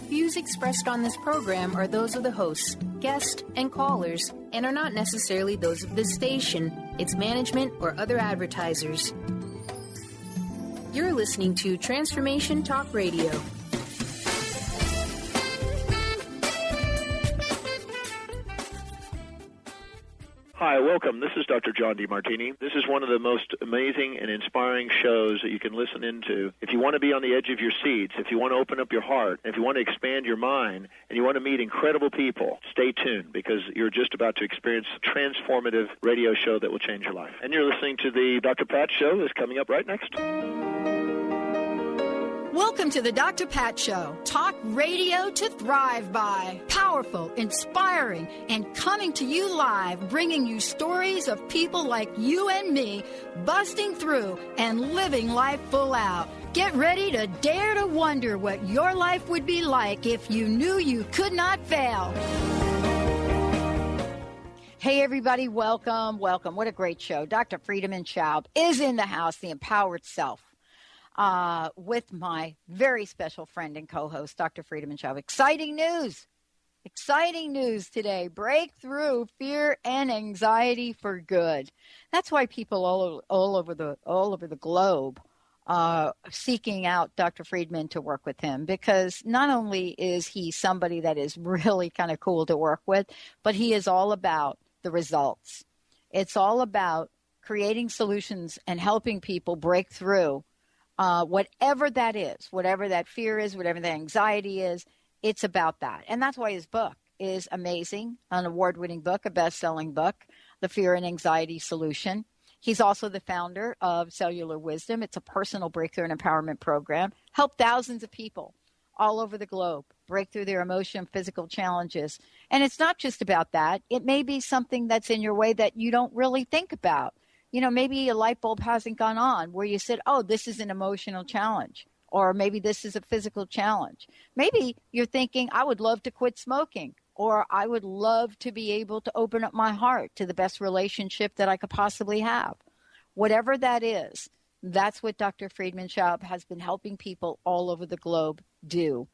Views expressed on this program are those of the hosts, guests, and callers, and are not necessarily those of this station, its management, or other advertisers. You're listening to Transformation Talk Radio. Hi, welcome. This is Dr. John DeMartini. This is one of the most amazing and inspiring shows that you can listen into. If you want to be on the edge of your seats, if you want to open up your heart, if you want to expand your mind, and you want to meet incredible people, stay tuned because you're just about to experience a transformative radio show that will change your life. And you're listening to the Dr. Pat Show that's coming up right next. Welcome to the Dr. Pat Show. Talk radio to thrive by. Powerful, inspiring, and coming to you live, bringing you stories of people like you and me, busting through and living life full out. Get ready to dare to wonder what your life would be like if you knew you could not fail. Hey, everybody. Welcome. What a great show. Dr. Friedemann Schaub is in the house, the empowered self. With my very special friend and co-host, Dr. Friedemann Schaub. Exciting news today. Breakthrough fear and anxiety for good. That's why people all over the globe seeking out Dr. Friedemann to work with him, because not only is he somebody that is really kind of cool to work with, but he is all about the results. It's all about creating solutions and helping people break through whatever that is, whatever that fear is, whatever the anxiety is. It's about that. And that's why his book is amazing, an award-winning book, a best-selling book, The Fear and Anxiety Solution. He's also the founder of Cellular Wisdom. It's a personal breakthrough and empowerment program. Help thousands of people all over the globe break through their emotional and physical challenges. And it's not just about that. It may be something that's in your way that you don't really think about. You know, maybe a light bulb hasn't gone on where you said, oh, this is an emotional challenge, or maybe this is a physical challenge. Maybe you're thinking, I would love to quit smoking, or I would love to be able to open up my heart to the best relationship that I could possibly have. Whatever that is, that's what Dr. Friedemann Schaub has been helping people all over the globe do.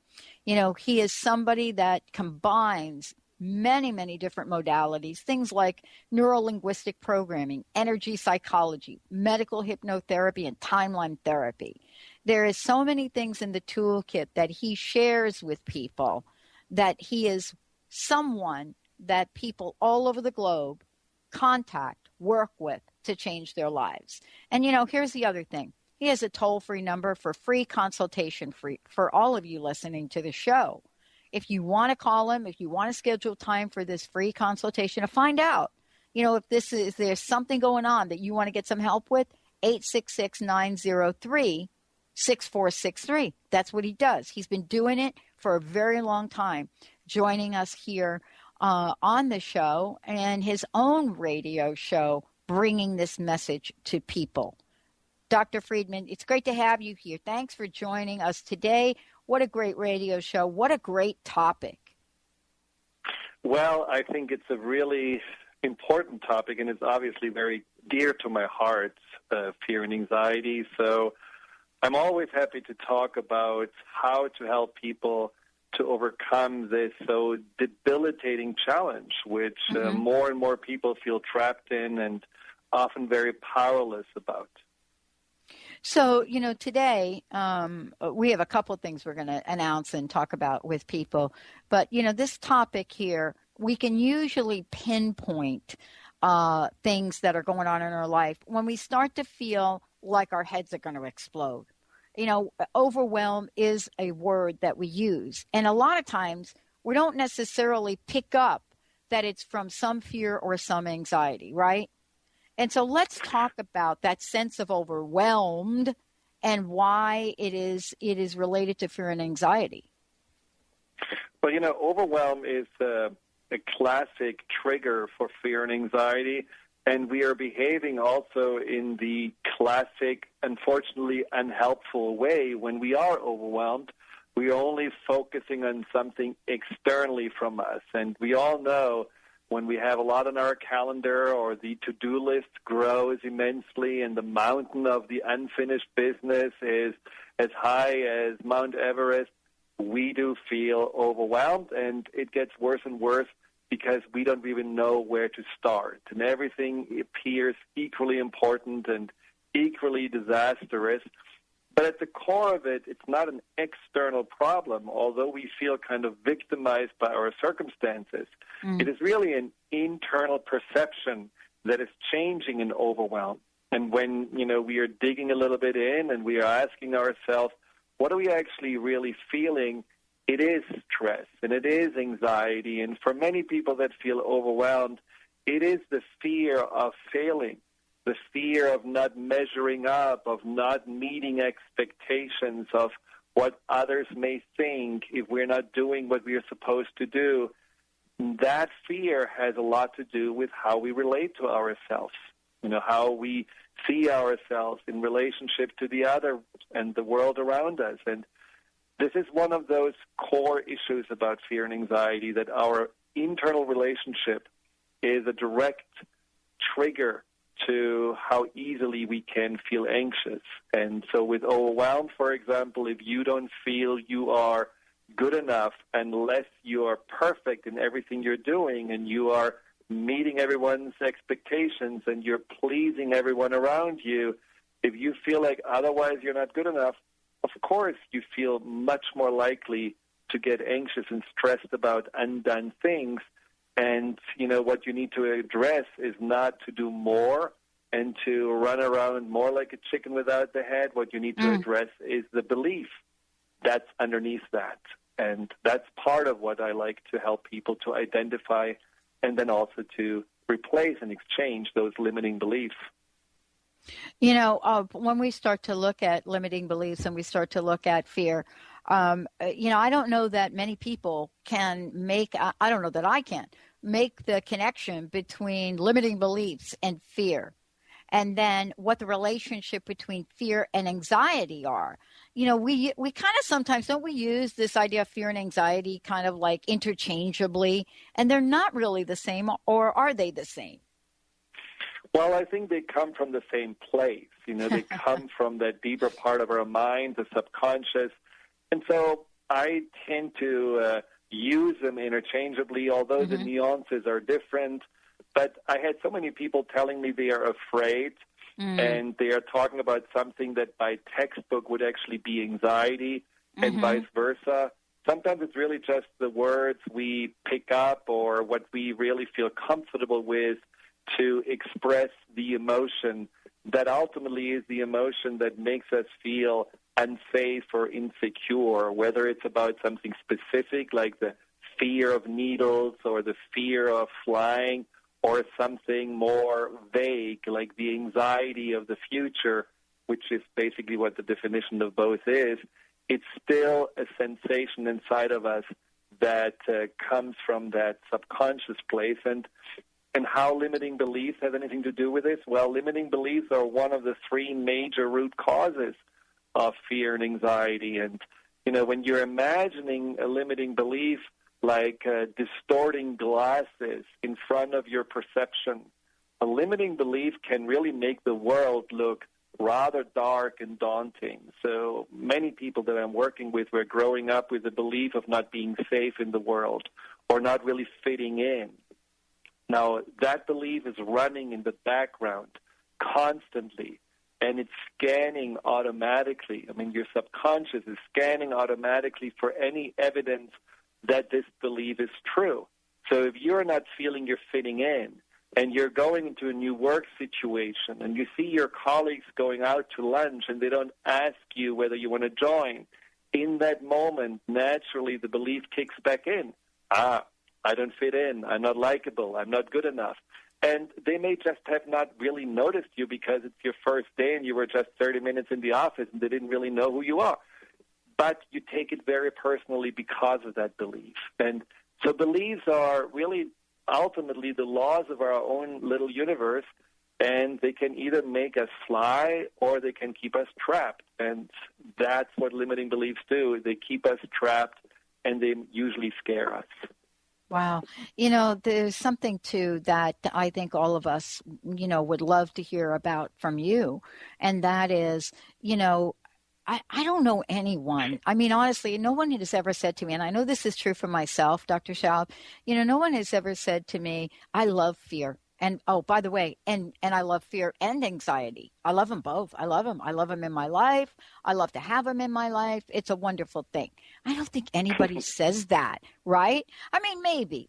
You know, he is somebody that combines many different modalities, things like neuro-linguistic programming, energy psychology, medical hypnotherapy, and timeline therapy. There is so many things in the toolkit that he shares with people that he is someone that people all over the globe contact, work with to change their lives. And, you know, here's the other thing. He has a toll-free number for free consultation for all of you listening to the show. If you want to call him, if you want to schedule time for this free consultation to find out, you know, if there's something going on that you want to get some help with, 866-903-6463. That's what he does. He's been doing it for a very long time, joining us here on the show and his own radio show, bringing this message to people. Dr. Friedemann, it's great to have you here. Thanks for joining us today. What a great radio show. What a great topic. Well, I think it's a really important topic, and it's obviously very dear to my heart, fear and anxiety. So I'm always happy to talk about how to help people to overcome this so debilitating challenge, which more and more people feel trapped in and often very powerless about. So, you know, today we have a couple of things we're going to announce and talk about with people. But, you know, this topic here, we can usually pinpoint things that are going on in our life when we start to feel like our heads are going to explode. You know, overwhelm is a word that we use. And a lot of times we don't necessarily pick up that it's from some fear or some anxiety, right? And so let's talk about that sense of overwhelmed and why it is related to fear and anxiety. Well, you know, overwhelm is a classic trigger for fear and anxiety, and we are behaving also in the classic, unfortunately unhelpful way when we are overwhelmed. We're only focusing on something externally from us, and we all know when we have a lot on our calendar or the to-do list grows immensely and the mountain of the unfinished business is as high as Mount Everest, we do feel overwhelmed, and it gets worse and worse because we don't even know where to start. And everything appears equally important and equally disastrous. But at the core of it, it's not an external problem, although we feel kind of victimized by our circumstances. It is really an internal perception that is changing in overwhelm. And when, we are digging a little bit in and we are asking ourselves, what are we actually really feeling? It is stress and it is anxiety. And for many people that feel overwhelmed, it is the fear of failing, the fear of not measuring up, of not meeting expectations, of what others may think if we're not doing what we are supposed to do. That fear has a lot to do with how we relate to ourselves, how we see ourselves in relationship to the other and the world around us. And this is one of those core issues about fear and anxiety, that our internal relationship is a direct trigger to how easily we can feel anxious. And so with overwhelm, for example, if you don't feel you are good enough unless you are perfect in everything you're doing and you are meeting everyone's expectations and you're pleasing everyone around you, if you feel like otherwise you're not good enough, of course you feel much more likely to get anxious and stressed about undone things. And, what you need to address is not to do more and to run around more like a chicken without the head. What you need to address is the belief that's underneath that. And that's part of what I like to help people to identify and then also to replace and exchange those limiting beliefs. When we start to look at limiting beliefs and we start to look at fear, I don't know that many people can make, I don't know that I can make the connection between limiting beliefs and fear, and then what the relationship between fear and anxiety are. We kind of sometimes, don't we use this idea of fear and anxiety kind of like interchangeably, and they're not really the same, or are they the same? Well, I think they come from the same place. They come from that deeper part of our mind, the subconscious. And so I tend to use them interchangeably, although the nuances are different. But I had so many people telling me they are afraid, and they are talking about something that by textbook would actually be anxiety, and vice versa. Sometimes it's really just the words we pick up or what we really feel comfortable with to express the emotion that ultimately is the emotion that makes us feel unsafe or insecure, whether it's about something specific like the fear of needles or the fear of flying, or something more vague like the anxiety of the future, which is basically what the definition of both is. It's still a sensation inside of us that comes from that subconscious place. And how limiting beliefs have anything to do with this? Well, limiting beliefs are one of the three major root causes of fear and anxiety. And, when you're imagining a limiting belief like distorting glasses in front of your perception, a limiting belief can really make the world look rather dark and daunting. So many people that I'm working with were growing up with the belief of not being safe in the world or not really fitting in. Now, that belief is running in the background constantly, and it's scanning automatically. Your subconscious is scanning automatically for any evidence that this belief is true. So if you're not feeling you're fitting in, and you're going into a new work situation, and you see your colleagues going out to lunch, and they don't ask you whether you want to join, in that moment, naturally the belief kicks back in. I don't fit in. I'm not likable. I'm not good enough. And they may just have not really noticed you because it's your first day and you were just 30 minutes in the office and they didn't really know who you are. But you take it very personally because of that belief. And so beliefs are really ultimately the laws of our own little universe, and they can either make us fly or they can keep us trapped. And that's what limiting beliefs do. They keep us trapped, and they usually scare us. Wow. There's something too that I think all of us, would love to hear about from you. And that is, I don't know anyone. I mean, honestly, no one has ever said to me, and I know this is true for myself, Dr. Schaub, no one has ever said to me, I love fear. And, oh, by the way, and I love fear and anxiety. I love them both. I love them. I love them in my life. I love to have them in my life. It's a wonderful thing. I don't think anybody says that, right? I mean,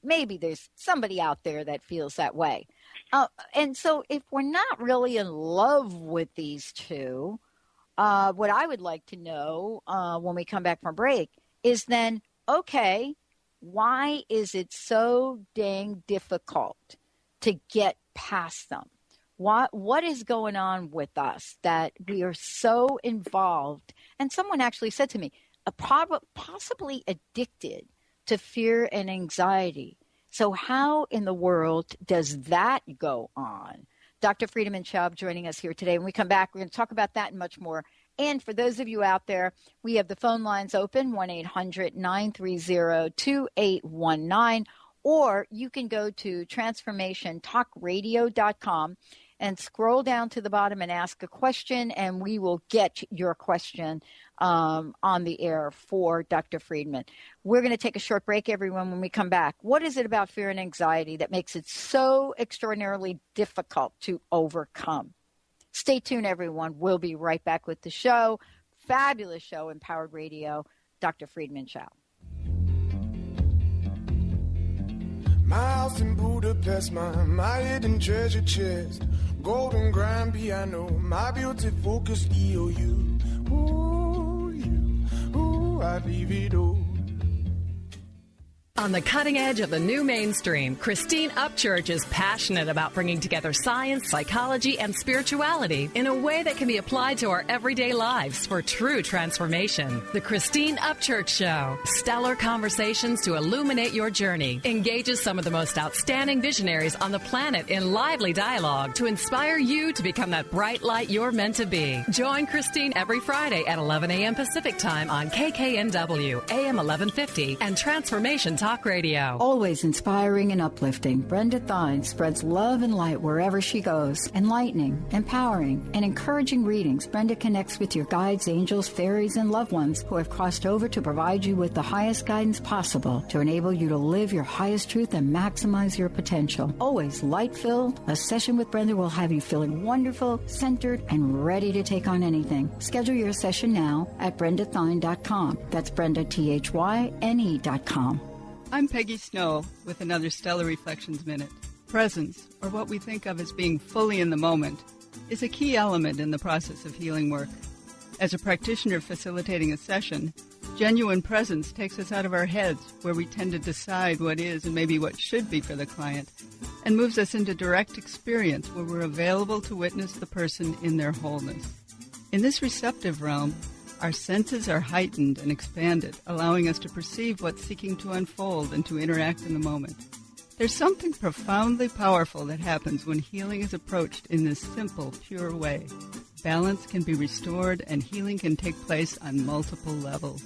maybe there's somebody out there that feels that way. And so if we're not really in love with these two, what I would like to know when we come back from break is then, okay, why is it so dang difficult to get past them? What is going on with us that we are so involved? And someone actually said to me, possibly addicted to fear and anxiety. So how in the world does that go on? Dr. Friedemann Schaub joining us here today. When we come back, we're going to talk about that and much more. And for those of you out there, we have the phone lines open, 1-800-930-2819, or you can go to transformationtalkradio.com and scroll down to the bottom and ask a question, and we will get your question on the air for Dr. Friedemann. We're going to take a short break, everyone, when we come back. What is it about fear and anxiety that makes it so extraordinarily difficult to overcome? Stay tuned, everyone. We'll be right back with the show. Fabulous show, Empowered Radio, Dr. Friedemann Schaub. My house in Budapest, my hidden treasure chest, golden grand piano, my beauty focused EOU. Ooh, I'd leave it all. On the cutting edge of the new mainstream, Christine Upchurch is passionate about bringing together science, psychology, and spirituality in a way that can be applied to our everyday lives for true transformation. The Christine Upchurch Show, stellar conversations to illuminate your journey, engages some of the most outstanding visionaries on the planet in lively dialogue to inspire you to become that bright light you're meant to be. Join Christine every Friday at 11 a.m. Pacific Time on KKNW, AM 1150, and Transformation Talk Radio. Always inspiring and uplifting, Brenda Thine spreads love and light wherever she goes. Enlightening, empowering, and encouraging readings, Brenda connects with your guides, angels, fairies, and loved ones who have crossed over to provide you with the highest guidance possible to enable you to live your highest truth and maximize your potential. Always light-filled, a session with Brenda will have you feeling wonderful, centered, and ready to take on anything. Schedule your session now at BrendaThine.com. That's BrendaThyne.com. I'm Peggy Snow with another Stellar Reflections Minute. Presence, or what we think of as being fully in the moment, is a key element in the process of healing work. As a practitioner facilitating a session, genuine presence takes us out of our heads, where we tend to decide what is and maybe what should be for the client, and moves us into direct experience where we're available to witness the person in their wholeness. In this receptive realm, our senses are heightened and expanded, allowing us to perceive what's seeking to unfold and to interact in the moment. There's something profoundly powerful that happens when healing is approached in this simple, pure way. Balance can be restored and healing can take place on multiple levels.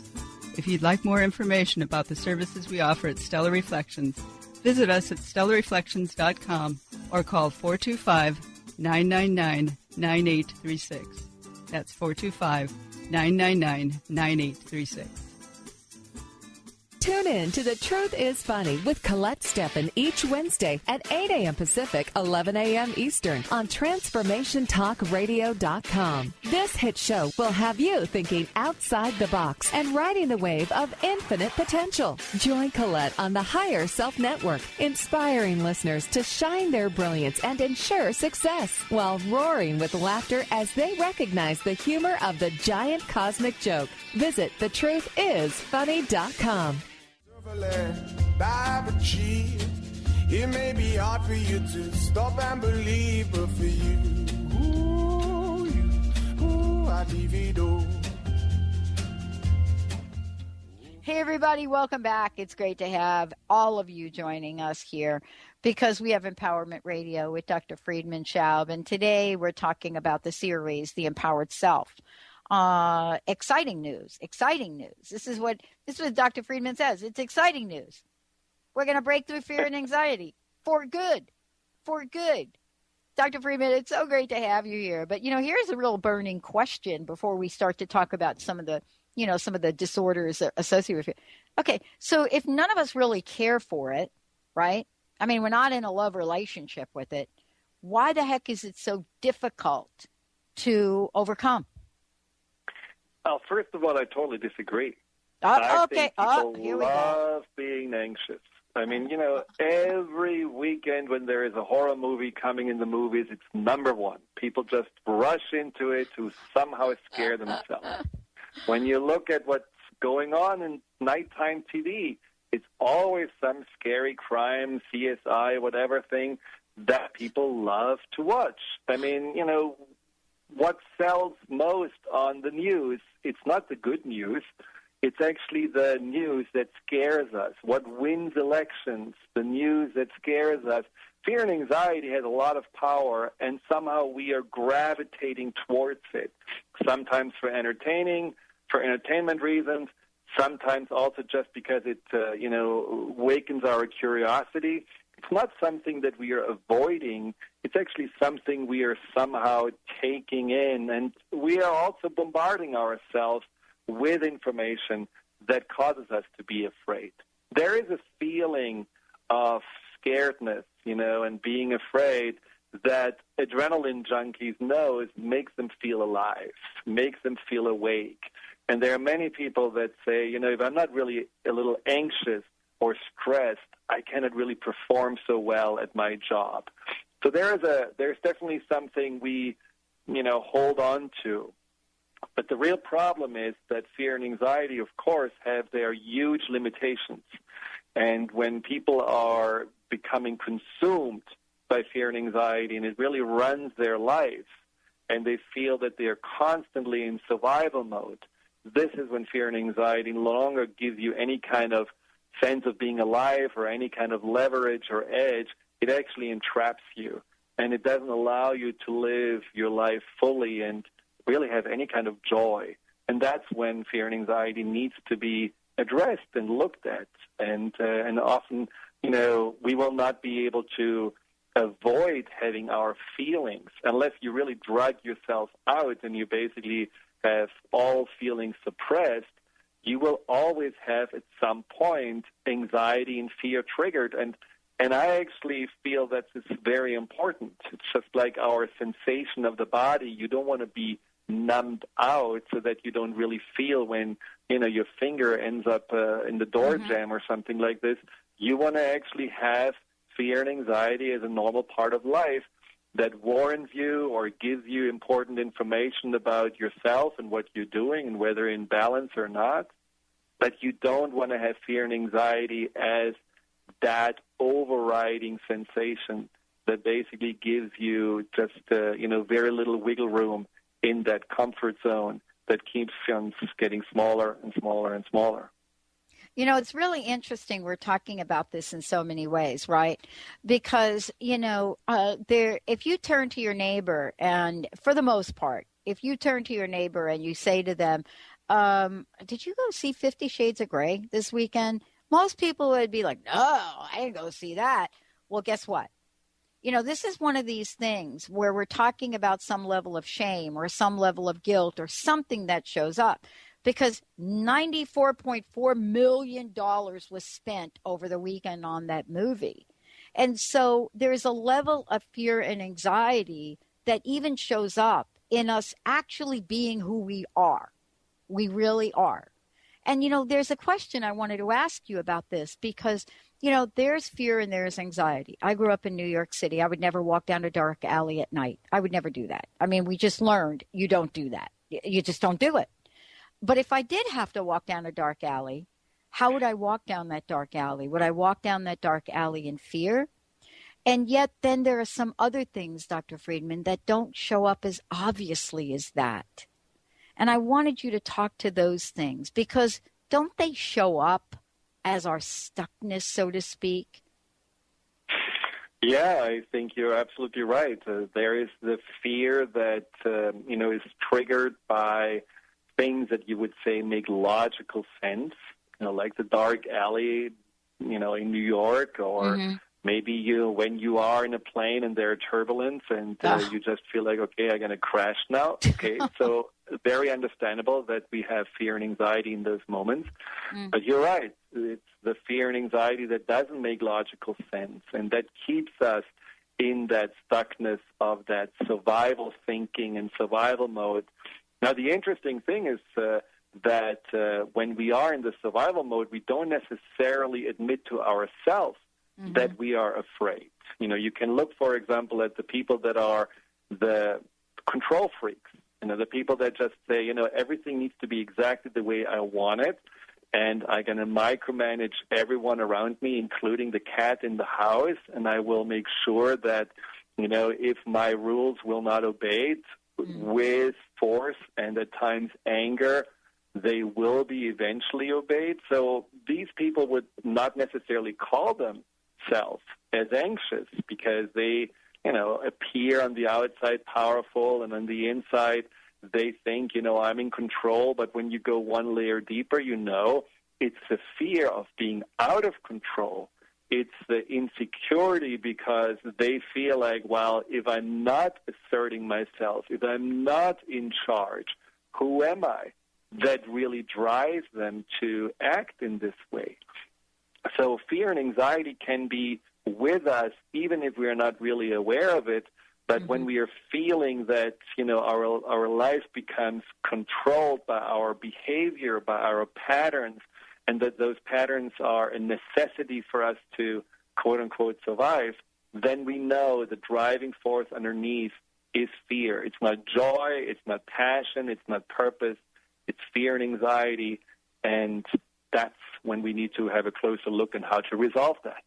If you'd like more information about the services we offer at Stellar Reflections, visit us at stellarreflections.com or call 425-999-9836. That's 425-999-9836. Tune in to The Truth is Funny with Colette Steffen each Wednesday at 8 a.m. Pacific, 11 a.m. Eastern on TransformationTalkRadio.com. This hit show will have you thinking outside the box and riding the wave of infinite potential. Join Colette on the Higher Self Network, inspiring listeners to shine their brilliance and ensure success while roaring with laughter as they recognize the humor of the giant cosmic joke. Visit TheTruthIsFunny.com. It may be hard for you to stop and believe, but for you, I'd leave it all. Hey, everybody, welcome back. It's great to have all of you joining us here because we have Empowerment Radio with Dr. Friedemann Schaub, and today we're talking about the series, The Empowered Self. Exciting news. This is what Dr. Friedemann says. It's exciting news. We're going to break through fear and anxiety for good. Dr. Friedemann, it's so great to have you here. But, here's a real burning question before we start to talk about some of the disorders associated with it. Okay, so if none of us really care for it, right? I mean, we're not in a love relationship with it. Why the heck is it so difficult to overcome? Well, first of all, I totally disagree. I think people love being anxious. I mean, every weekend when there is a horror movie coming in the movies, it's number one. People just rush into it to somehow scare themselves. When you look at what's going on in nighttime TV, it's always some scary crime, CSI, whatever thing that people love to watch. I mean, what sells most on the news, it's not the good news. It's actually the news that scares us. What wins elections, the news that scares us. Fear and anxiety has a lot of power, and somehow we are gravitating towards it. Sometimes for entertainment reasons, sometimes also just because it, wakens our curiosity. It's not something that we are avoiding. It's actually something we are somehow taking in, and we are also bombarding ourselves with information that causes us to be afraid. There is a feeling of scaredness, and being afraid that adrenaline junkies know makes them feel alive, makes them feel awake. And there are many people that say, if I'm not really a little anxious or stressed, I cannot really perform so well at my job. So there's definitely something we, hold on to. But the real problem is that fear and anxiety, of course, have their huge limitations. And when people are becoming consumed by fear and anxiety, and it really runs their life, and they feel that they are constantly in survival mode, this is when fear and anxiety no longer give you any kind of sense of being alive or any kind of leverage or edge. It actually entraps you, and it doesn't allow you to live your life fully and really have any kind of joy. And that's when fear and anxiety needs to be addressed and looked at. And often, we will not be able to avoid having our feelings unless you really drag yourself out and you basically have all feelings suppressed. You will always have at some point anxiety and fear triggered. And I actually feel that it's very important. It's just like our sensation of the body. You don't want to be numbed out so that you don't really feel when, your finger ends up in the door jam or something like this. You want to actually have fear and anxiety as a normal part of life that warns you or gives you important information about yourself and what you're doing and whether in balance or not. But you don't want to have fear and anxiety as that overriding sensation that basically gives you just, very little wiggle room in that comfort zone that keeps things getting smaller and smaller and smaller. It's really interesting. We're talking about this in so many ways, right? Because, if you turn to your neighbor, and for the most part, if you turn to your neighbor and you say to them, did you go see 50 Shades of Grey this weekend? Most people would be like, no, I didn't go see that. Well, guess what? This is one of these things where we're talking about some level of shame or some level of guilt or something that shows up, because $94.4 million was spent over the weekend on that movie. And so there's a level of fear and anxiety that even shows up in us actually being who we are. We really are. And, there's a question I wanted to ask you about this because, there's fear and there's anxiety. I grew up in New York City. I would never walk down a dark alley at night. I would never do that. I mean, we just learned you don't do that. You just don't do it. But if I did have to walk down a dark alley, how would I walk down that dark alley? Would I walk down that dark alley in fear? And yet then there are some other things, Dr. Friedemann, that don't show up as obviously as that. And I wanted you to talk to those things because don't they show up as our stuckness, so to speak? Yeah, I think you're absolutely right. There is the fear that, is triggered by things that you would say make logical sense, like the dark alley, in New York, or Maybe when you are in a plane and there are turbulence and you just feel like, okay, I'm going to crash now. Okay, so very understandable that we have fear and anxiety in those moments. But you're right. It's the fear and anxiety that doesn't make logical sense and that keeps us in that stuckness of that survival thinking and survival mode. Now, the interesting thing is that when we are in the survival mode, we don't necessarily admit to ourselves that we are afraid. You can look, for example, at the people that are the control freaks, the people that just say, everything needs to be exactly the way I want it, and I'm going to micromanage everyone around me, including the cat in the house, and I will make sure that, if my rules will not obey it, with force and at times anger, they will be eventually obeyed. So these people would not necessarily call themselves as anxious because they, appear on the outside powerful and on the inside they think, I'm in control. But when you go one layer deeper, it's the fear of being out of control. It's the insecurity because they feel like, well, if I'm not asserting myself, if I'm not in charge, who am I? That really drives them to act in this way. So fear and anxiety can be with us even if we are not really aware of it. But when we are feeling that, our life becomes controlled by our behavior, by our patterns, and that those patterns are a necessity for us to, quote-unquote, survive, then we know the driving force underneath is fear. It's not joy, it's not passion, it's not purpose, it's fear and anxiety, and that's when we need to have a closer look at how to resolve that.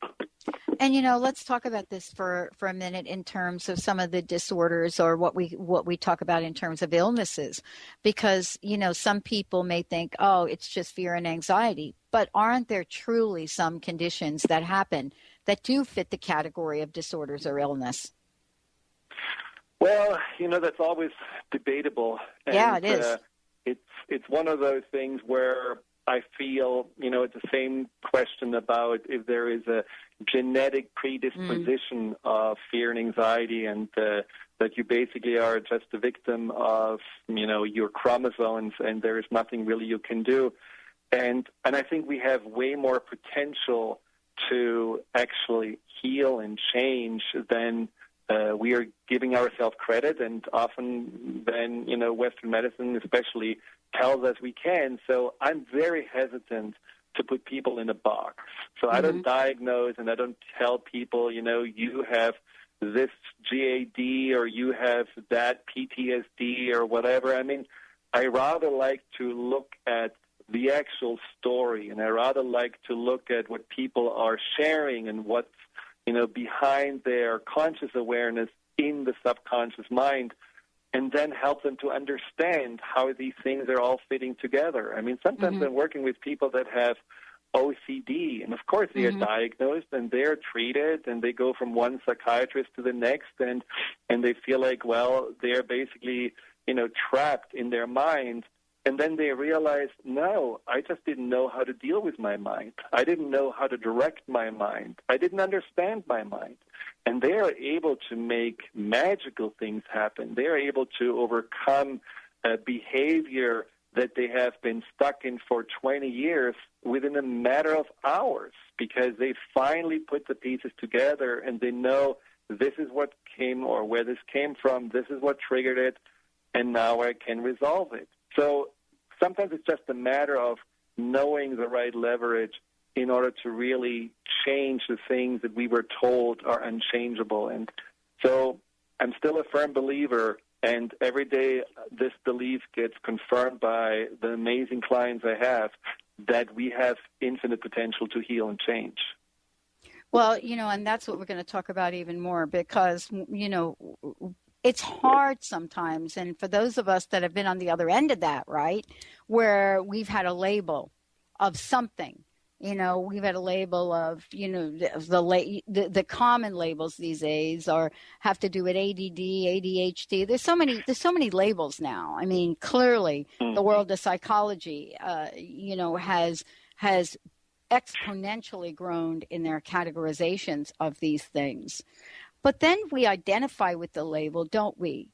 And, let's talk about this for a minute in terms of some of the disorders or what we talk about in terms of illnesses, because, some people may think, oh, it's just fear and anxiety, but aren't there truly some conditions that happen that do fit the category of disorders or illness? Well, that's always debatable. Yeah, it is. It's one of those things where I feel, it's the same question about if there is a genetic predisposition of fear and anxiety and that you basically are just a victim of, your chromosomes and there is nothing really you can do. And I think we have way more potential to actually heal and change than we are giving ourselves credit, and often then, Western medicine especially tells us we can. So I'm very hesitant to put people in a box. So I don't diagnose and I don't tell people, you have this GAD or you have that PTSD or whatever. I mean, I rather like to look at the actual story, and I rather like to look at what people are sharing and what's, behind their conscious awareness in the subconscious mind, and then help them to understand how these things are all fitting together. I mean, sometimes I'm working with people that have OCD, and of course they are diagnosed and they're treated, and they go from one psychiatrist to the next, and they feel like, well, they're basically, trapped in their mind. And then they realize, no, I just didn't know how to deal with my mind. I didn't know how to direct my mind. I didn't understand my mind. And they are able to make magical things happen. They are able to overcome behavior that they have been stuck in for 20 years within a matter of hours, because they finally put the pieces together and they know this is what came or where this came from, this is what triggered it, and now I can resolve it. So sometimes it's just a matter of knowing the right leverage in order to really change the things that we were told are unchangeable. And so I'm still a firm believer, and every day this belief gets confirmed by the amazing clients I have, that we have infinite potential to heal and change. Well, and that's what we're going to talk about even more, because, it's hard sometimes. And for those of us that have been on the other end of that, right, where we've had a label of something, we've had a label of, the common labels these days have to do with ADD, ADHD. There's so many labels now. I mean, clearly the world of psychology, has exponentially grown in their categorizations of these things. But then we identify with the label, don't we?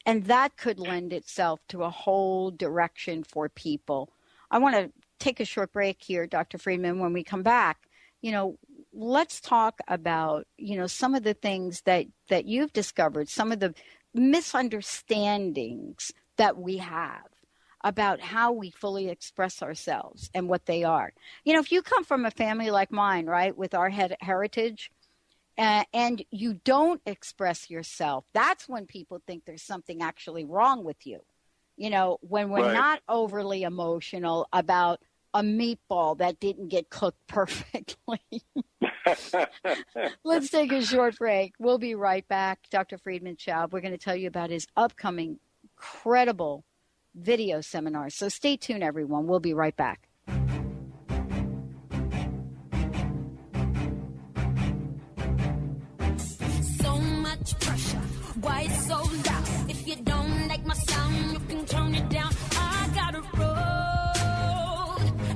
And that could lend itself to a whole direction for people. I want to take a short break here, Dr. Friedemann. When we come back, let's talk about, some of the things that you've discovered, some of the misunderstandings that we have about how we fully express ourselves and what they are. If you come from a family like mine, right, with our heritage, and you don't express yourself, that's when people think there's something actually wrong with you. When we're not overly emotional about a meatball that didn't get cooked perfectly. Let's take a short break. We'll be right back. Dr. Friedemann Schaub, we're going to tell you about his upcoming incredible video seminar. So stay tuned, everyone. We'll be right back. So much pressure. Why it's so loud? If you don't like my sound, you can turn it down. I got a road.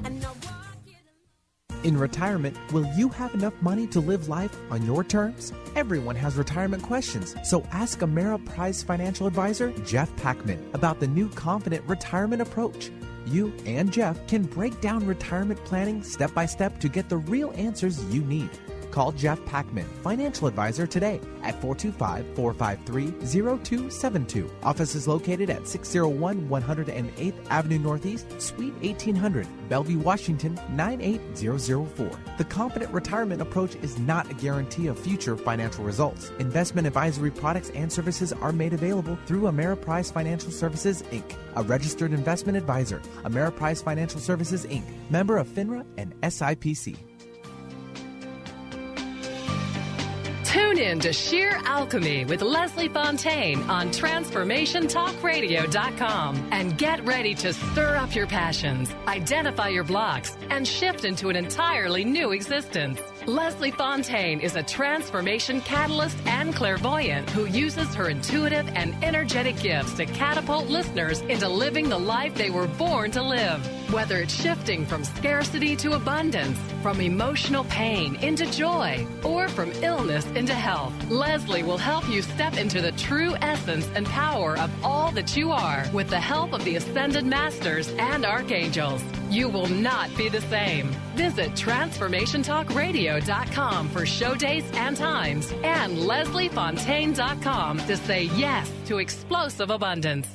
And I walk it alone. In retirement, will you have enough money to live life on your terms? Everyone has retirement questions, so ask Ameriprise financial advisor Jeff Packman about the new Confident Retirement Approach. You and Jeff can break down retirement planning step by step to get the real answers you need. Call Jeff Packman, financial advisor, today at 425-453-0272. Office is located at 601 108th Avenue Northeast, Suite 1800, Bellevue, Washington, 98004. The Confident Retirement Approach is not a guarantee of future financial results. Investment advisory products and services are made available through Ameriprise Financial Services, Inc., a registered investment advisor. Ameriprise Financial Services, Inc., member of FINRA and SIPC. Tune in to Sheer Alchemy with Leslie Fontaine on TransformationTalkRadio.com and get ready to stir up your passions, identify your blocks, and shift into an entirely new existence. Leslie Fontaine is a transformation catalyst and clairvoyant who uses her intuitive and energetic gifts to catapult listeners into living the life they were born to live. Whether it's shifting from scarcity to abundance, from emotional pain into joy, or from illness into health, Leslie will help you step into the true essence and power of all that you are with the help of the Ascended Masters and Archangels. You will not be the same. Visit TransformationTalkRadio.com for show dates and times and LeslieFontaine.com to say yes to explosive abundance.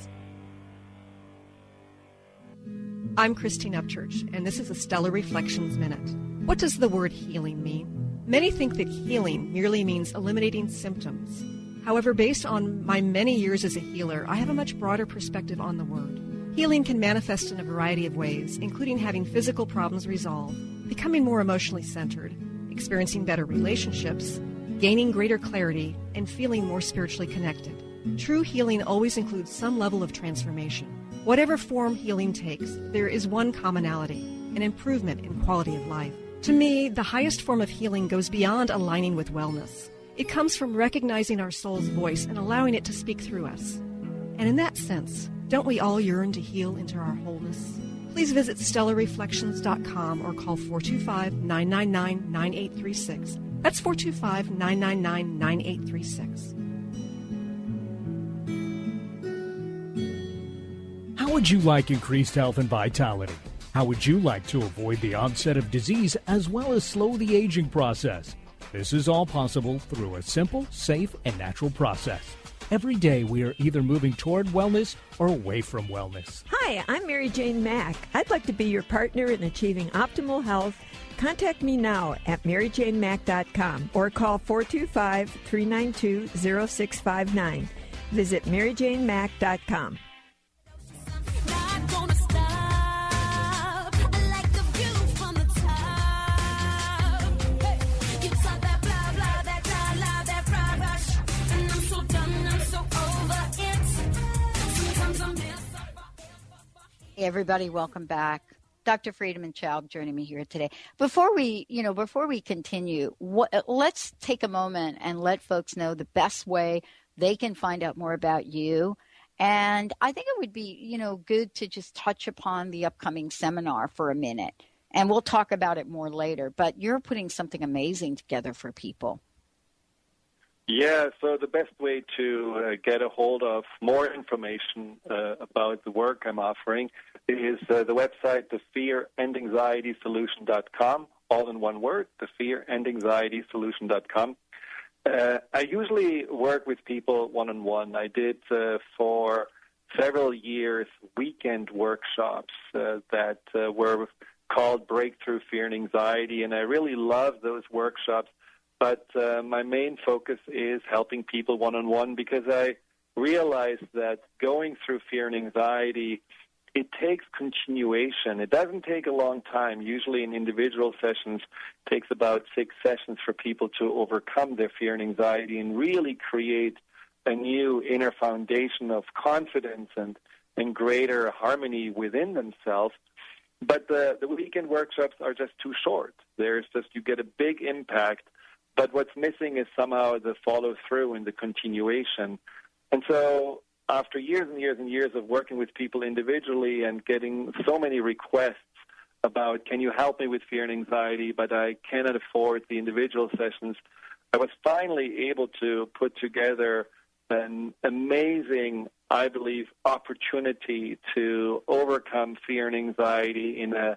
I'm Christine Upchurch, and this is a Stellar Reflections Minute. What does the word healing mean? Many think that healing merely means eliminating symptoms. However, based on my many years as a healer, I have a much broader perspective on the word. Healing can manifest in a variety of ways, including having physical problems resolved, becoming more emotionally centered, experiencing better relationships, gaining greater clarity, and feeling more spiritually connected. True healing always includes some level of transformation. Whatever form healing takes, there is one commonality, an improvement in quality of life. To me, the highest form of healing goes beyond aligning with wellness. It comes from recognizing our soul's voice and allowing it to speak through us. And in that sense, don't we all yearn to heal into our wholeness? Please visit StellarReflections.com or call 425-999-9836. That's 425-999-9836. How would you like increased health and vitality? How would you like to avoid the onset of disease as well as slow the aging process? This is all possible through a simple, safe, and natural process. Every day we are either moving toward wellness or away from wellness. Hi, I'm Mary Jane Mack. I'd like to be your partner in achieving optimal health. Contact me now at maryjanemack.com or call 425-392-0659. Visit maryjanemack.com. Hey everybody, welcome back. Dr. Friedemann Schaub joining me here today. Before we continue, let's take a moment and let folks know the best way they can find out more about you. And I think it would be, good to just touch upon the upcoming seminar for a minute And we'll talk about it more later, but you're putting something amazing together for people. Yeah, so the best way to get a hold of more information about the work I'm offering is the website, thefearandanxietysolution.com, all in one word, thefearandanxietysolution.com. I usually work with people one-on-one. I did for several years weekend workshops that were called Breakthrough Fear and Anxiety, and I really love those workshops. But my main focus is helping people one-on-one because I realize that going through fear and anxiety, it takes continuation. It doesn't take a long time. Usually in individual sessions, it takes about 6 sessions for people to overcome their fear and anxiety and really create a new inner foundation of confidence and greater harmony within themselves. But the weekend workshops are just too short. You get a big impact, but what's missing is somehow the follow-through and the continuation. And so after years and years and years of working with people individually and getting so many requests about, can you help me with fear and anxiety, but I cannot afford the individual sessions, I was finally able to put together an amazing, I believe, opportunity to overcome fear and anxiety in a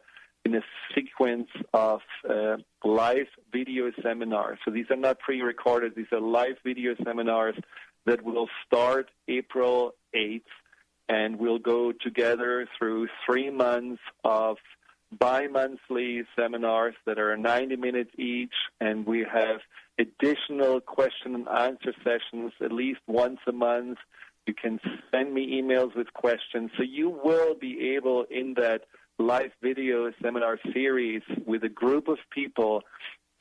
sequence of live video seminars. So these are not pre-recorded. These are live video seminars that will start April 8th, and we'll go together through 3 months of bi-monthly seminars that are 90 minutes each, and we have additional question and answer sessions at least once a month. You can send me emails with questions. So you will be able, in that live video seminar series with a group of people,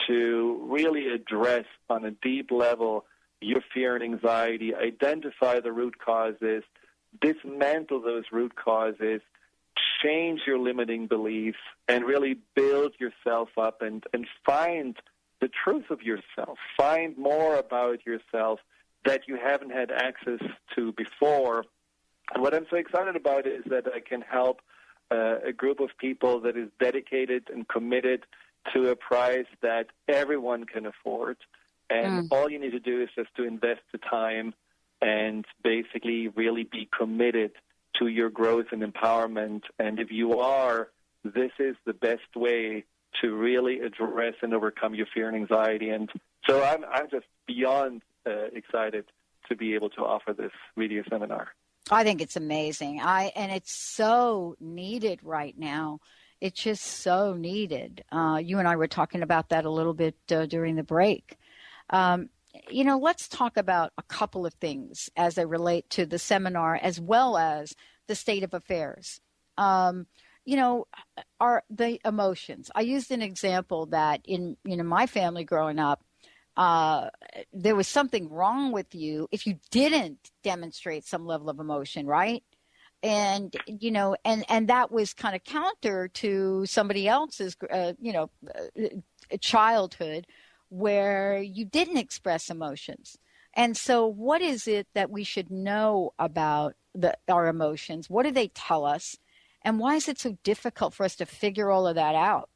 to really address on a deep level your fear and anxiety, identify the root causes, dismantle those root causes, change your limiting beliefs, and really build yourself up and find the truth of yourself. Find more about yourself that you haven't had access to before. And what I'm so excited about is that I can help a group of people that is dedicated and committed to a price that everyone can afford. And all you need to do is just to invest the time and basically really be committed to your growth and empowerment. And if you are, this is the best way to really address and overcome your fear and anxiety. And so I'm just beyond excited to be able to offer this video seminar. I think it's amazing. And it's so needed right now. It's just so needed. You and I were talking about that a little bit during the break. Let's talk about a couple of things as they relate to the seminar as well as the state of affairs. Are the emotions. I used an example that in my family growing up, there was something wrong with you if you didn't demonstrate some level of emotion, right? And that was kind of counter to somebody else's, childhood where you didn't express emotions. And so what is it that we should know about our emotions? What do they tell us? And why is it so difficult for us to figure all of that out?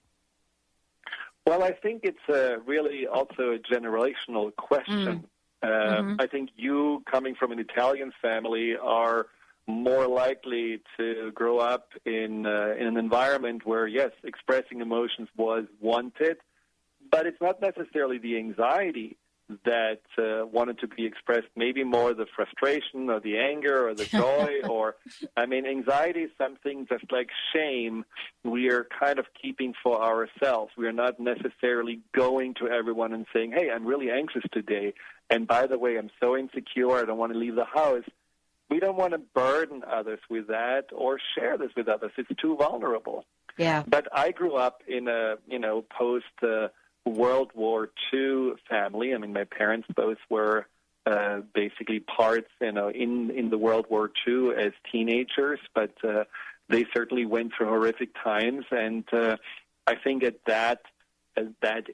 Well, I think it's really also a generational question. I think you, coming from an Italian family, are more likely to grow up in an environment where, yes, expressing emotions was wanted, but it's not necessarily the anxiety that wanted to be expressed, maybe more the frustration or the anger or the joy anxiety is something just like shame we are kind of keeping for ourselves. We are not necessarily going to everyone and saying, hey, I'm really anxious today, and by the way, I'm so insecure, I don't want to leave the house. We don't want to burden others with that or share this with others. It's too vulnerable. Yeah. But I grew up in a, post World War II family. I mean, my parents both were basically parts, in the World War II as teenagers, but they certainly went through horrific times. And I think at that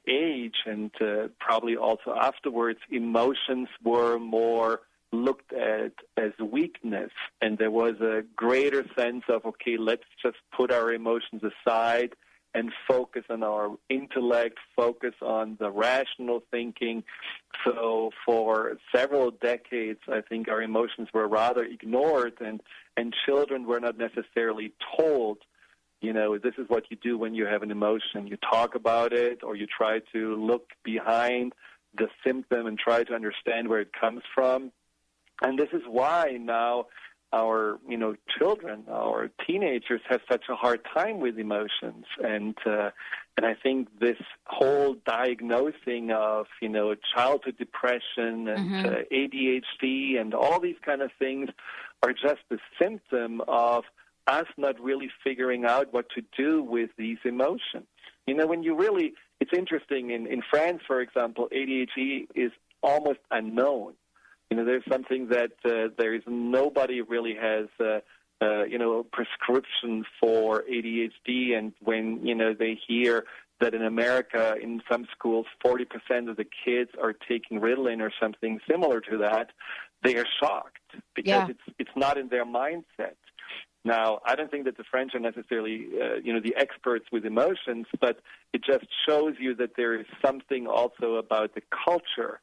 age, and probably also afterwards, emotions were more looked at as weakness, and there was a greater sense of, okay, let's just put our emotions aside and focus on our intellect, focus on the rational thinking. So for several decades, I think our emotions were rather ignored, and children were not necessarily told, this is what you do when you have an emotion. You talk about it, or you try to look behind the symptom and try to understand where it comes from. And this is why now our children, our teenagers, have such a hard time with emotions, and I think this whole diagnosing of childhood depression and ADHD and all these kind of things are just a symptom of us not really figuring out what to do with these emotions. When you really, it's interesting, in France, for example, ADHD is almost unknown. There's something that there is nobody really has, a prescription for ADHD, and when, they hear that in America, in some schools, 40% of the kids are taking Ritalin or something similar to that, they are shocked because it's not in their mindset. Now, I don't think that the French are necessarily, the experts with emotions, but it just shows you that there is something also about the culture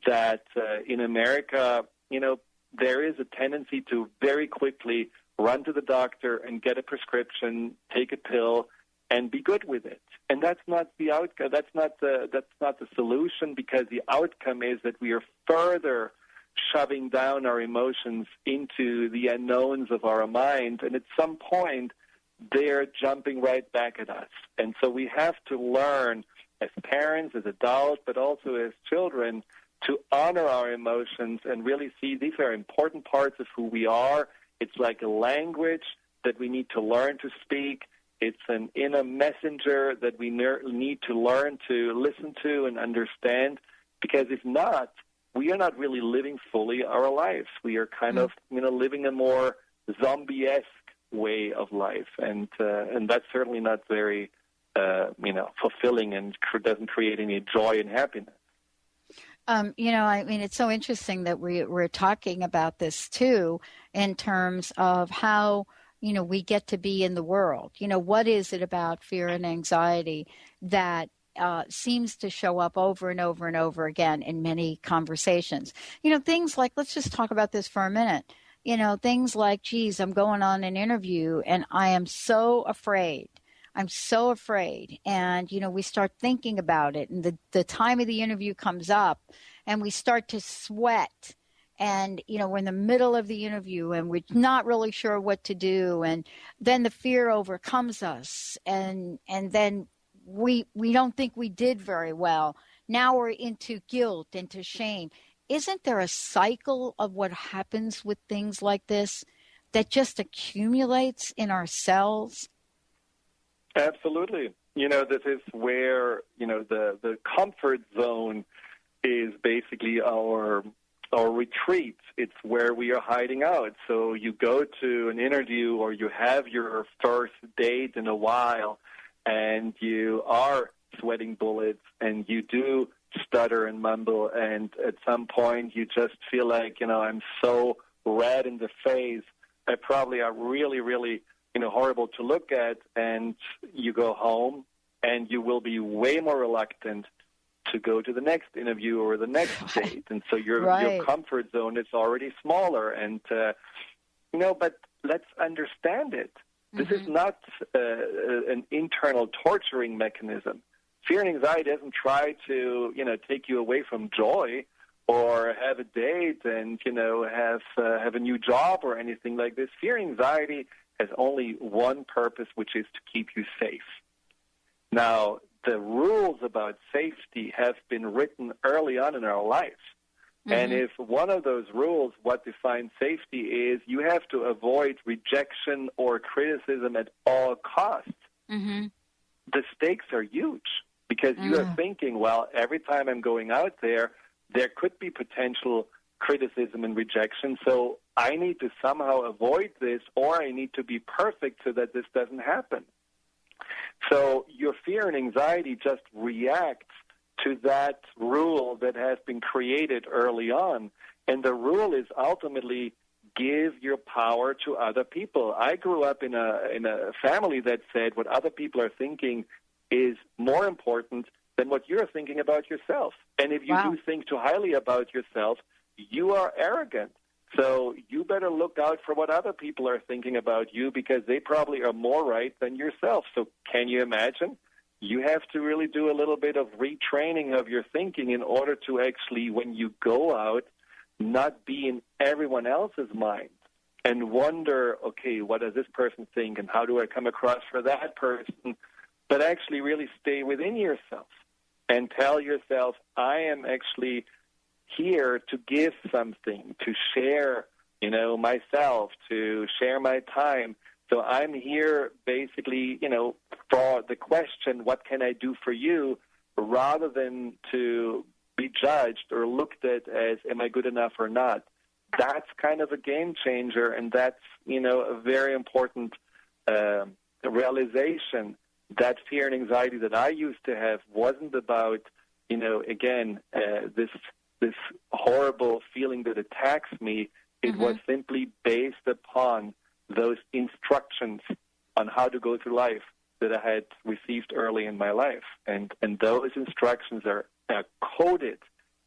that in America, there is a tendency to very quickly run to the doctor and get a prescription, take a pill, and be good with it. And that's not the outcome. That's not the solution, because the outcome is that we are further shoving down our emotions into the unknowns of our mind, and at some point they're jumping right back at us. And so we have to learn as parents, as adults, but also as children, to honor our emotions and really see these are important parts of who we are. It's like a language that we need to learn to speak. It's an inner messenger that we need to learn to listen to and understand, because if not, we are not really living fully our lives. We are kind of, living a more zombie-esque way of life, and that's certainly not very, fulfilling, and doesn't create any joy and happiness. It's so interesting that we're talking about this too, in terms of how, we get to be in the world. What is it about fear and anxiety that seems to show up over and over and over again in many conversations? Things like, let's just talk about this for a minute. Things like, geez, I'm going on an interview and I am so afraid. I'm so afraid. And, we start thinking about it, and the time of the interview comes up and we start to sweat, and, we're in the middle of the interview and we're not really sure what to do. And then the fear overcomes us, and then we don't think we did very well. Now we're into guilt, into shame. Isn't there a cycle of what happens with things like this that just accumulates in our cells? Absolutely. This is where, the comfort zone is basically our retreat. It's where we are hiding out. So you go to an interview, or you have your first date in a while, and you are sweating bullets, and you do stutter and mumble, and at some point you just feel like, I'm so red in the face, I probably are really, really, horrible to look at, and you go home, and you will be way more reluctant to go to the next interview or the next date, and so your comfort zone is already smaller, and but let's understand it. This is not an internal torturing mechanism. Fear and anxiety doesn't try to, take you away from joy, or have a date and, have a new job or anything like this. Fear and anxiety has only one purpose, which is to keep you safe. Now, the rules about safety have been written early on in our life. And if one of those rules, what defines safety, is you have to avoid rejection or criticism at all costs, the stakes are huge, because you are thinking, well, every time I'm going out there could be potential criticism and rejection, so I need to somehow avoid this, or I need to be perfect so that this doesn't happen. So your fear and anxiety just reacts to that rule that has been created early on. And the rule is ultimately give your power to other people. I grew up in a family that said what other people are thinking is more important than what you're thinking about yourself. And if you do think too highly about yourself, you are arrogant. So you better look out for what other people are thinking about you, because they probably are more right than yourself. So can you imagine? You have to really do a little bit of retraining of your thinking in order to actually, when you go out, not be in everyone else's mind and wonder, okay, what does this person think and how do I come across for that person? But actually really stay within yourself and tell yourself, I am actually here to give something, to share, myself, to share my time. So I'm here basically, for the question, what can I do for you, rather than to be judged or looked at as, am I good enough or not? That's kind of a game changer, and that's, a very important realization that fear and anxiety that I used to have wasn't about, this horrible feeling that attacks me. It was simply based upon those instructions on how to go through life that I had received early in my life. And those instructions are coded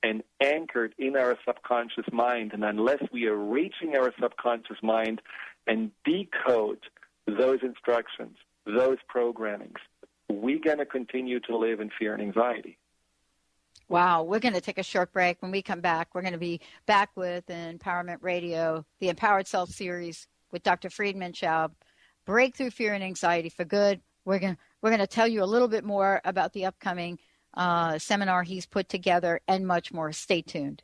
and anchored in our subconscious mind. And unless we are reaching our subconscious mind and decode those instructions, those programmings, we're going to continue to live in fear and anxiety. Wow, we're going to take a short break. When we come back, we're going to be back with Empowerment Radio, the Empowered Self series with Dr. Friedemann Schaub, Breakthrough Fear and Anxiety for Good. We're going to tell you a little bit more about the upcoming seminar he's put together and much more. Stay tuned.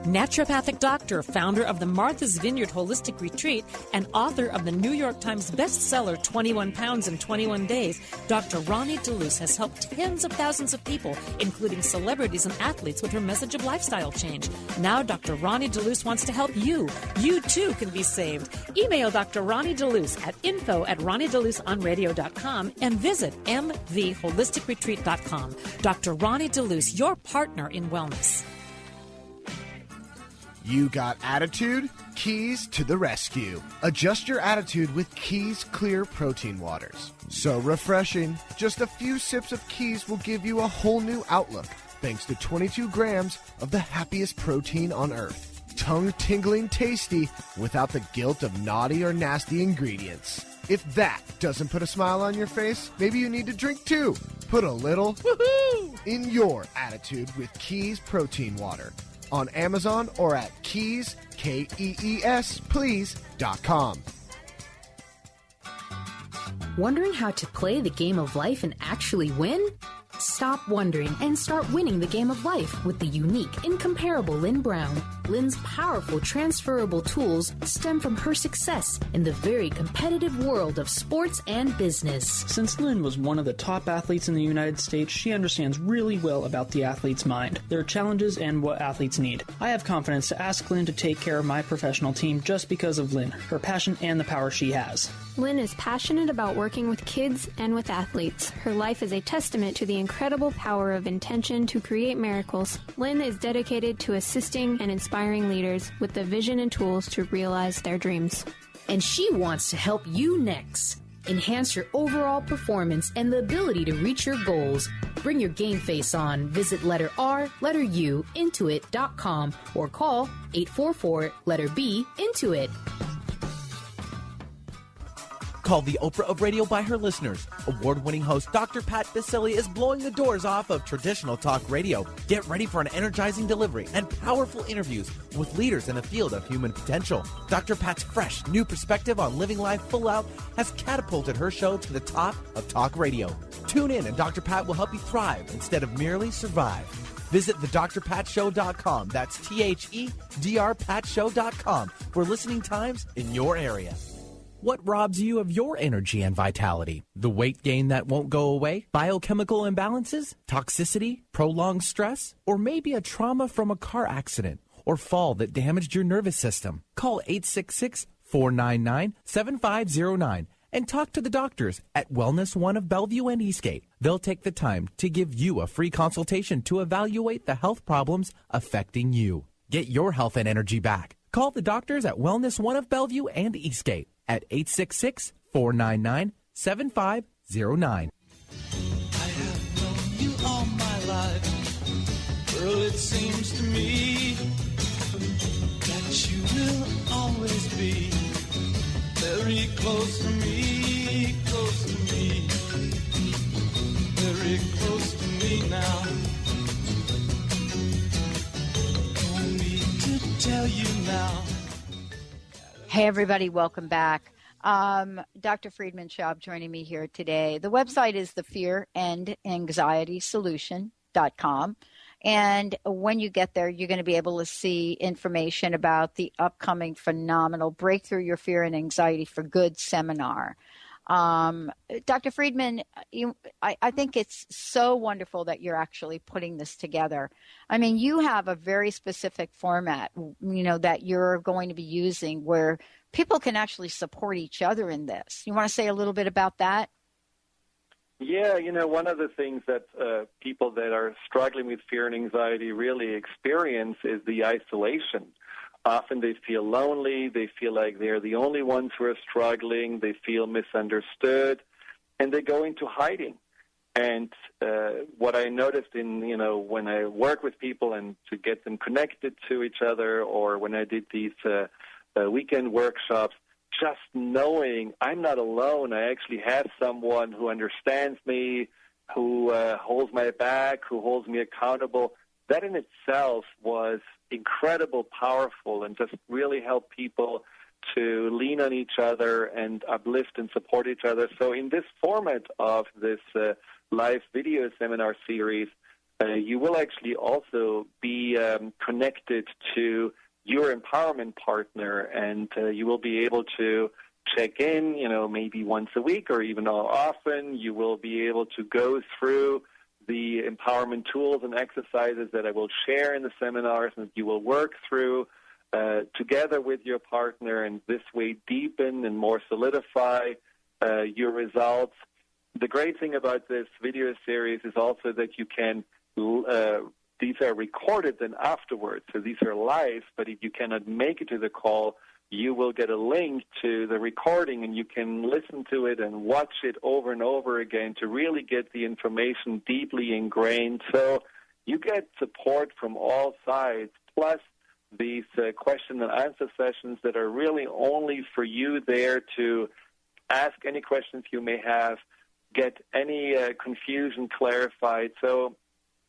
Naturopathic doctor, founder of the Martha's Vineyard Holistic Retreat, and author of the New York Times bestseller 21 Pounds in 21 Days, Dr. Ronnie DeLuce has helped tens of thousands of people, including celebrities and athletes, with her message of lifestyle change. Now Dr. Ronnie DeLuce wants to help you. You too can be saved. Email Dr. Ronnie DeLuce at info@ronniedeluceonradio.com and visit mtheholisticretreat.com. Dr. Ronnie DeLuce, your partner in wellness. You got attitude? Keys to the rescue. Adjust your attitude with Keys Clear Protein Waters. So refreshing. Just a few sips of Keys will give you a whole new outlook, thanks to 22 grams of the happiest protein on earth. Tongue-tingling tasty without the guilt of naughty or nasty ingredients. If that doesn't put a smile on your face, maybe you need to drink too. Put a little woohoo in your attitude with Keys Protein Water. On Amazon or at Keys, Kees, please.com. Wondering how to play the game of life and actually win? Stop wondering and start winning the game of life with the unique, incomparable Lynn Brown. Lynn's powerful, transferable tools stem from her success in the very competitive world of sports and business. Since Lynn was one of the top athletes in the United States, she understands really well about the athlete's mind, their challenges, and what athletes need. I have confidence to ask Lynn to take care of my professional team just because of Lynn, her passion, and the power she has. Lynn is passionate about working with kids and with athletes. Her life is a testament to the incredible power of intention to create miracles. Lynn is dedicated to assisting and inspiring leaders with the vision and tools to realize their dreams. And she wants to help you next. Enhance your overall performance and the ability to reach your goals. Bring your game face on. Visit letter R, letter U, intuit.com or call 844 letter B, Intuit. Called the Oprah of radio by her listeners, award-winning host Dr. Pat Baccili is blowing the doors off of traditional talk radio. Get ready for an energizing delivery and powerful interviews with leaders in the field of human potential. Dr. Pat's fresh, new perspective on living life full out has catapulted her show to the top of talk radio. Tune in and Dr. Pat will help you thrive instead of merely survive. Visit thedrpatshow.com. That's THEDRPatshow.com for listening times in your area. What robs you of your energy and vitality? The weight gain that won't go away? Biochemical imbalances? Toxicity? Prolonged stress? Or maybe a trauma from a car accident? or fall that damaged your nervous system. Call 866-499-7509 and talk to the doctors at Wellness One of Bellevue and Eastgate. They'll take the time to give you a free consultation to evaluate the health problems affecting you. Get your health and energy back. Call the doctors at Wellness One of Bellevue and Eastgate at 866-499-7509. I have known you all my life. Girl, it seems to me that you will always be very close to me, very close to me now. No need to tell you now. Hey, everybody, welcome back. Dr. Friedemann Schaub joining me here today. The website is the fearandanxietysolution.com. And when you get there, you're going to be able to see information about the upcoming phenomenal Breakthrough Your Fear and Anxiety for Good seminar. Dr. Friedemann, I think it's so wonderful that you're actually putting this together. I mean, you have a very specific format, that you're going to be using where people can actually support each other in this. You want to say a little bit about that? Yeah, one of the things that people that are struggling with fear and anxiety really experience is the isolation. Often they feel lonely, they feel like they're the only ones who are struggling, they feel misunderstood, and they go into hiding. And what I noticed when I work with people and to get them connected to each other, or when I did these weekend workshops, just knowing I'm not alone. I actually have someone who understands me, who holds my back, who holds me accountable. That in itself was incredible, powerful, and just really helped people to lean on each other and uplift and support each other. So in this format of this live video seminar series, you will actually also be connected to your empowerment partner, and you will be able to check in, maybe once a week or even more often. You will be able to go through the empowerment tools and exercises that I will share in the seminars, and you will work through together with your partner, and this way deepen and more solidify your results. The great thing about this video series is also that you can these are recorded then afterwards, so these are live, but if you cannot make it to the call, you will get a link to the recording, and you can listen to it and watch it over and over again to really get the information deeply ingrained. So you get support from all sides, plus these question and answer sessions that are really only for you there to ask any questions you may have, get any confusion clarified. So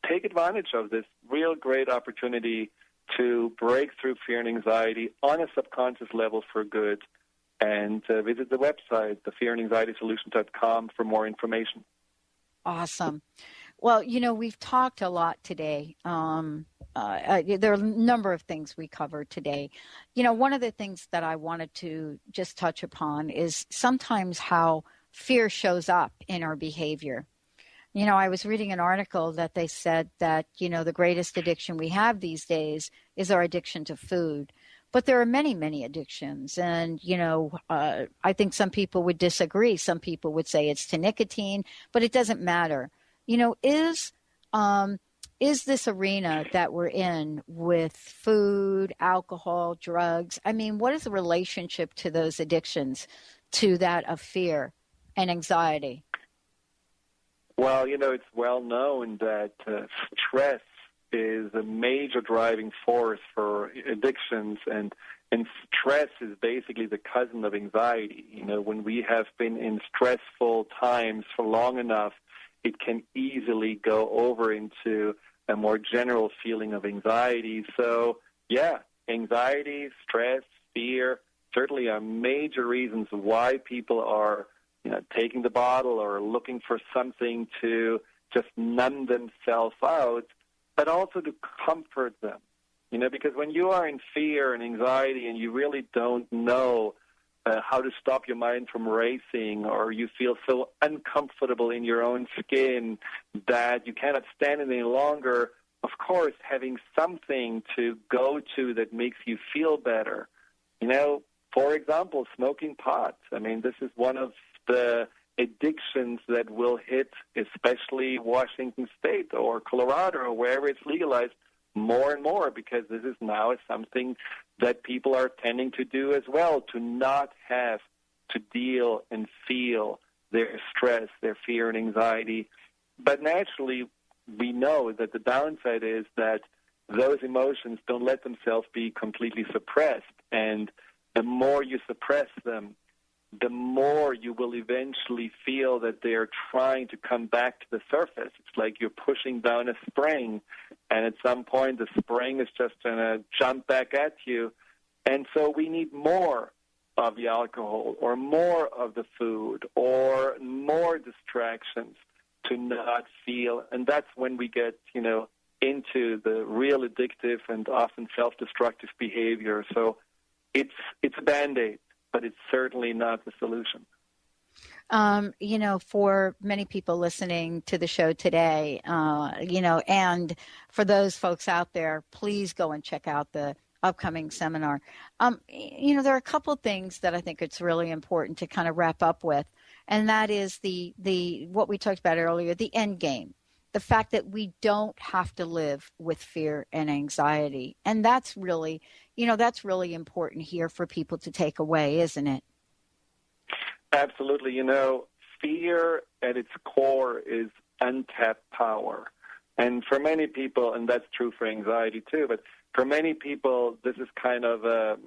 take advantage of this real great opportunity to break through fear and anxiety on a subconscious level for good. And visit the website, thefearandanxietysolution.com, for more information. Awesome. Well, we've talked a lot today. There are a number of things we covered today. One of the things that I wanted to just touch upon is sometimes how fear shows up in our behavior. I was reading an article that they said that, the greatest addiction we have these days is our addiction to food. But there are many, many addictions. And, I think some people would disagree. Some people would say it's to nicotine, but it doesn't matter. Is this arena that we're in with food, alcohol, drugs? I mean, what is the relationship to those addictions to that of fear and anxiety? Well, it's well known that stress is a major driving force for addictions, and stress is basically the cousin of anxiety. When we have been in stressful times for long enough, it can easily go over into a more general feeling of anxiety. So, yeah, anxiety, stress, fear certainly are major reasons why people are taking the bottle or looking for something to just numb themselves out, but also to comfort them. Because when you are in fear and anxiety and you really don't know how to stop your mind from racing, or you feel so uncomfortable in your own skin that you cannot stand it any longer, of course, having something to go to that makes you feel better. For example, smoking pot. I mean, this is one of the addictions that will hit especially Washington State or Colorado or wherever it's legalized more and more, because this is now something that people are tending to do as well, to not have to deal and feel their stress, their fear and anxiety. But naturally, we know that the downside is that those emotions don't let themselves be completely suppressed. And the more you suppress them, the more you will eventually feel that they're trying to come back to the surface. It's like you're pushing down a spring, and at some point the spring is just going to jump back at you. And so we need more of the alcohol or more of the food or more distractions to not feel. And that's when we get, into the real addictive and often self-destructive behavior. So it's a Band-Aid, but it's certainly not the solution. For many people listening to the show today, and for those folks out there, please go and check out the upcoming seminar. There are a couple of things that I think it's really important to kind of wrap up with, and that is the what we talked about earlier, the end game, the fact that we don't have to live with fear and anxiety. And that's really important here for people to take away, isn't it? Absolutely. Fear at its core is untapped power. And for many people, and that's true for anxiety too, but for many people, this is kind of a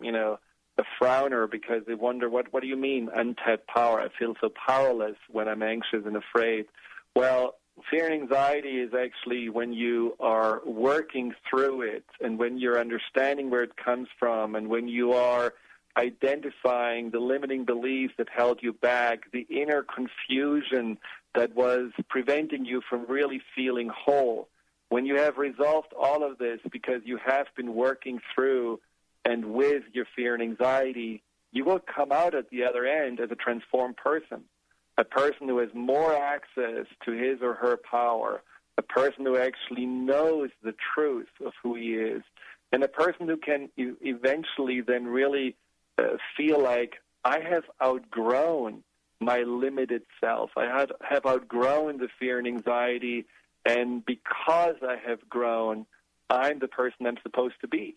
frowner, because they wonder, what do you mean, untapped power? I feel so powerless when I'm anxious and afraid. Well, fear and anxiety is actually when you are working through it, and when you're understanding where it comes from, and when you are identifying the limiting beliefs that held you back, the inner confusion that was preventing you from really feeling whole. When you have resolved all of this because you have been working through and with your fear and anxiety, you will come out at the other end as a transformed person, a person who has more access to his or her power, a person who actually knows the truth of who he is, and a person who can eventually then really feel like, I have outgrown my limited self. I have outgrown the fear and anxiety, and because I have grown, I'm the person I'm supposed to be.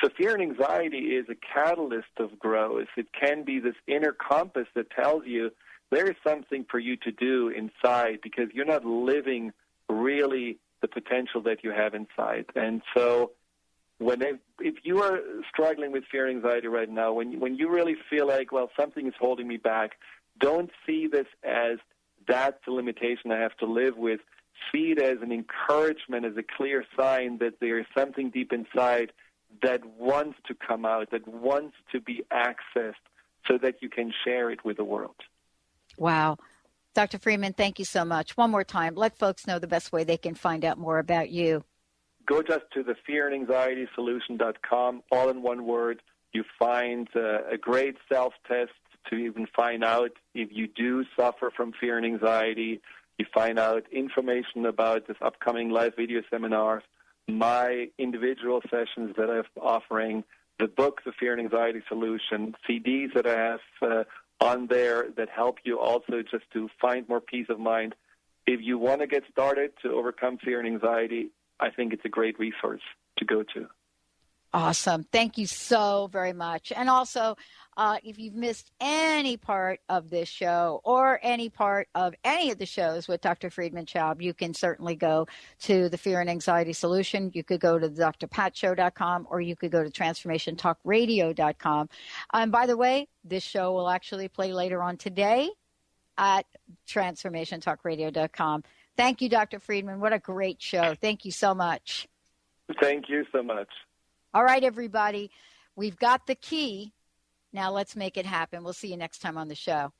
So fear and anxiety is a catalyst of growth. It can be this inner compass that tells you there is something for you to do inside, because you're not living really the potential that you have inside. And so if you are struggling with fear and anxiety right now, when you really feel like, well, something is holding me back, don't see this as that's the limitation I have to live with. See it as an encouragement, as a clear sign that there is something deep inside that wants to come out, that wants to be accessed, so that you can share it with the world. Wow. Dr. Friedemann, thank you so much. One more time, let folks know the best way they can find out more about you. Go just to the fearandanxietysolution.com, all in one word. You find a great self-test to even find out if you do suffer from fear and anxiety. You find out information about this upcoming live video seminars, my individual sessions that I'm offering, the book, The Fear and Anxiety Solution, CDs that I have on there that help you also just to find more peace of mind. If you want to get started to overcome fear and anxiety, I think it's a great resource to go to. Awesome. Thank you so very much. And also, if you've missed any part of this show or any part of any of the shows with Dr. Friedemann Schaub, you can certainly go to the Fear and Anxiety Solution. You could go to drpatshow.com, or you could go to transformationtalkradio.com. And by the way, this show will actually play later on today at transformationtalkradio.com. Thank you, Dr. Friedemann. What a great show. Thank you so much. Thank you so much. All right, everybody. We've got the key. Now let's make it happen. We'll see you next time on the show.